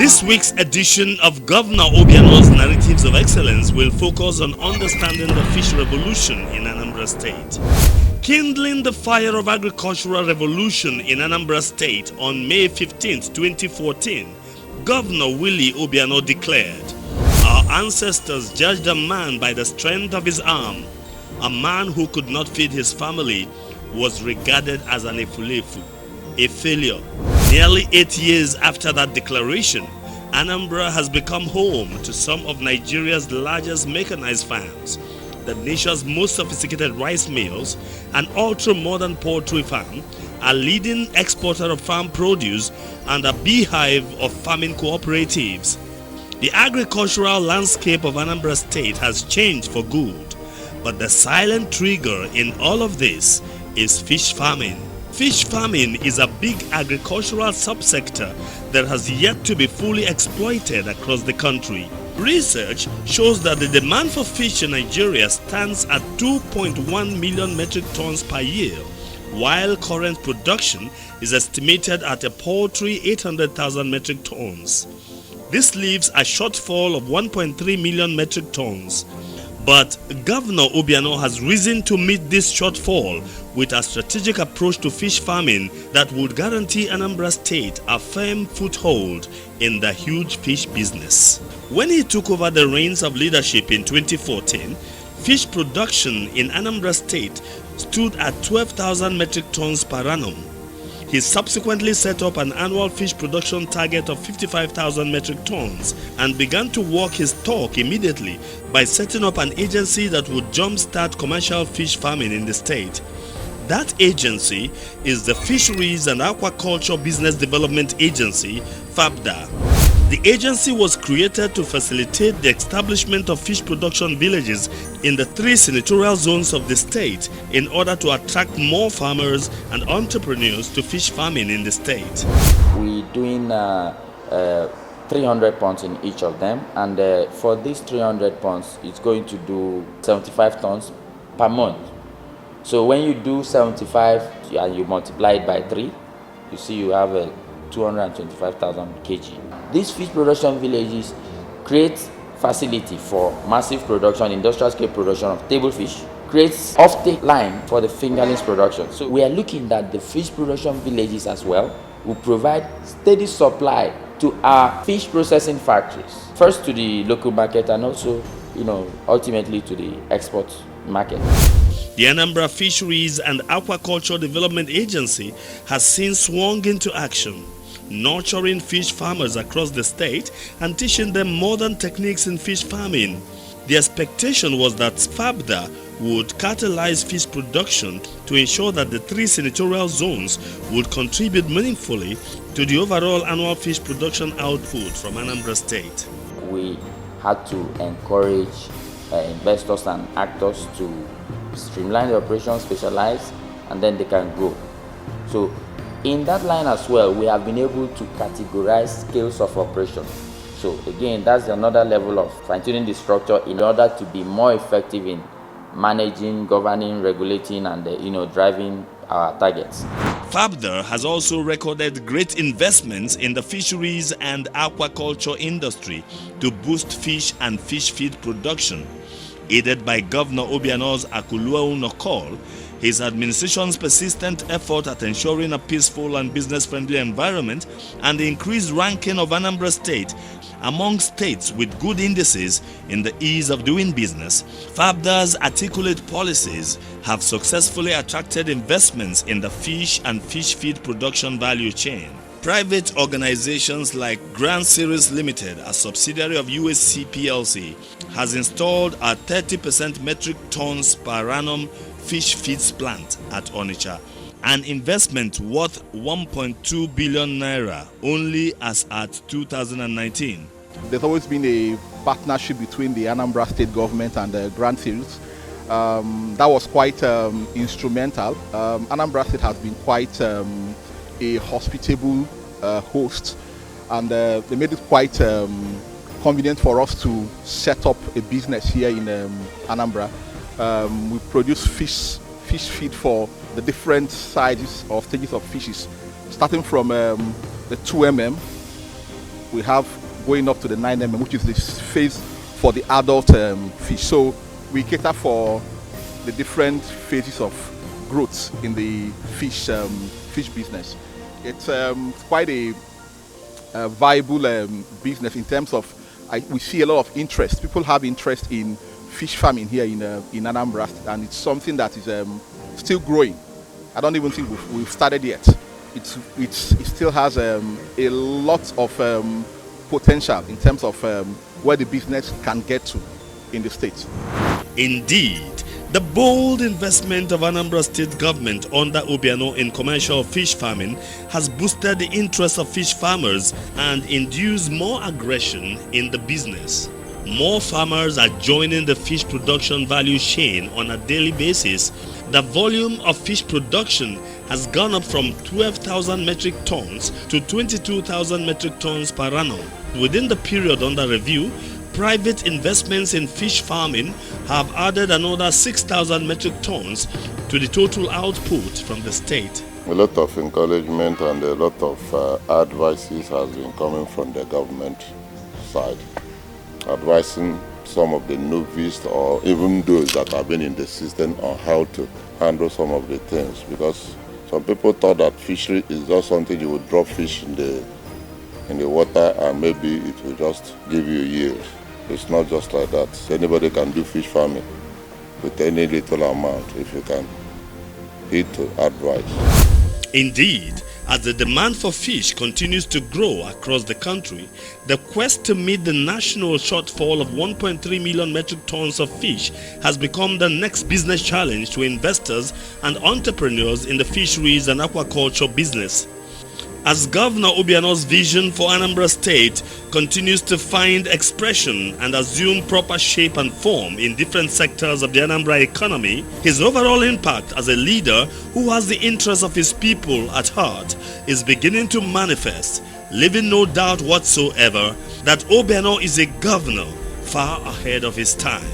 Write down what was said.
This week's edition of Governor Obiano's Narratives of Excellence will focus on understanding the fish revolution in Anambra State. Kindling the fire of agricultural revolution in Anambra State on May 15, 2014, Governor Willie Obiano declared, "Our ancestors judged a man by the strength of his arm. A man who could not feed his family was regarded as an efulefu, a failure." Nearly 8 years after that declaration, Anambra has become home to some of Nigeria's largest mechanized farms, the nation's most sophisticated rice mills, an ultra-modern poultry farm, a leading exporter of farm produce, and a beehive of farming cooperatives. The agricultural landscape of Anambra State has changed for good, but the silent trigger in all of this is fish farming. Fish farming is a big agricultural subsector that has yet to be fully exploited across the country. Research shows that the demand for fish in Nigeria stands at 2.1 million metric tons per year, while current production is estimated at a paltry 800,000 metric tons. This leaves a shortfall of 1.3 million metric tons. But Governor Obiano has risen to meet this shortfall with a strategic approach to fish farming that would guarantee Anambra State a firm foothold in the huge fish business. When he took over the reins of leadership in 2014, fish production in Anambra State stood at 12,000 metric tons per annum. He subsequently set up an annual fish production target of 55,000 metric tons and began to walk his talk immediately by setting up an agency that would jumpstart commercial fish farming in the state. That agency is the Fisheries and Aquaculture Business Development Agency, FABDA. The agency was created to facilitate the establishment of fish production villages in the 3 senatorial zones of the state in order to attract more farmers and entrepreneurs to fish farming in the state. We're doing 300 ponds in each of them, and for these 300 ponds, it's going to do 75 tons per month. So when you do 75 and you multiply it by 3, you see you have 225,000 kg. These fish production villages create facility for massive production, industrial scale production of table fish, creates off-take line for the fingerlings production. So we are looking at the fish production villages as well will provide steady supply to our fish processing factories, first to the local market and also, ultimately to the export market. The Anambra Fisheries and Aquaculture Development Agency has since swung into action, nurturing fish farmers across the state and teaching them modern techniques in fish farming. The expectation was that FABDA would catalyze fish production to ensure that the 3 senatorial zones would contribute meaningfully to the overall annual fish production output from Anambra State. We had to encourage investors and actors to streamline the operation, specialize, and then they can grow. So in that line as well, we have been able to categorize scales of operation. So again, that's another level of fine-tuning the structure in order to be more effective in managing, governing, regulating, and driving our targets. FABDA has also recorded great investments in the fisheries and aquaculture industry to boost fish and fish feed production. Aided by Governor Obiano's Aquacultue call, his administration's persistent effort at ensuring a peaceful and business-friendly environment, and the increased ranking of Anambra State among states with good indices in the ease of doing business, FABDA's articulate policies have successfully attracted investments in the fish and fish feed production value chain. Private organizations like Grand Series Limited, a subsidiary of USC PLC, has installed a 30% metric tons per annum fish feeds plant at Onitsha, an investment worth 1.2 billion naira only as at 2019. There's always been a partnership between the Anambra State government and the Grand Series. That was quite instrumental. Anambra State has been quite a hospitable host, and they made it quite convenient for us to set up a business here in Anambra. We produce fish feed for the different sizes or stages of fishes, starting from the 2 mm we have going up to the 9mm, which is the phase for the adult fish. So we cater for the different phases of growth in the fish business. It's quite a viable business in terms of we see a lot of interest. People have interest in fish farming here in Anambra, and it's something that is still growing. I don't even think we've started yet. It still has a lot of potential in terms of where the business can get to in the state. Indeed, the bold investment of Anambra State government under Obiano in commercial fish farming has boosted the interest of fish farmers and induced more aggression in the business. More farmers are joining the fish production value chain on a daily basis. The volume of fish production has gone up from 12,000 metric tons to 22,000 metric tons per annum. Within the period under review, private investments in fish farming have added another 6,000 metric tons to the total output from the state. A lot of encouragement and a lot of advices has been coming from the government side, advising some of the novice or even those that have been in the system on how to handle some of the things, because some people thought that fishery is just something you would drop fish in the water and maybe it will just give you yield. It's not just like that. Anybody can do fish farming with any little amount if you can heed to advice. Indeed, as the demand for fish continues to grow across the country, the quest to meet the national shortfall of 1.3 million metric tons of fish has become the next business challenge to investors and entrepreneurs in the fisheries and aquaculture business. As Governor Obiano's vision for Anambra State continues to find expression and assume proper shape and form in different sectors of the Anambra economy, his overall impact as a leader who has the interests of his people at heart is beginning to manifest, leaving no doubt whatsoever that Obiano is a governor far ahead of his time.